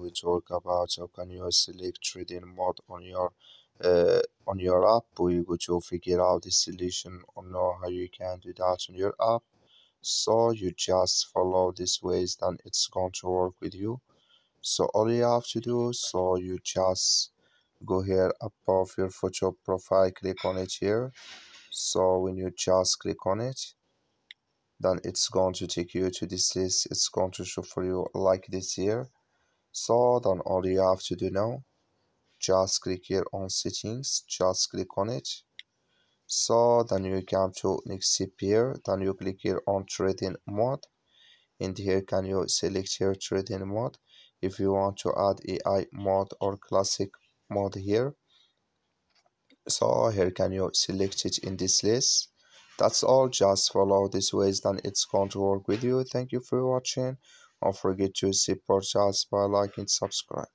we talk about how can you select trading mode on your app. We go to figure out the solution or know how you can do that on your app. So you just follow these ways, then it's going to work with you. So all you have to do, so you just go here above your photo profile, click on it here. So when you just click on it, then it's going to take you to this list. It's going to show for you like this here. So then all you have to do now, just click here on settings, just click on it. So then you come to next step here, then you click here on trading mode, and here can you select here trading mode. If you want to add AI mode or classic mode here, so here can you select it in this list. That's all, just follow these ways, then it's going to work with you. Thank you for watching. Don't forget to support us by liking, subscribe.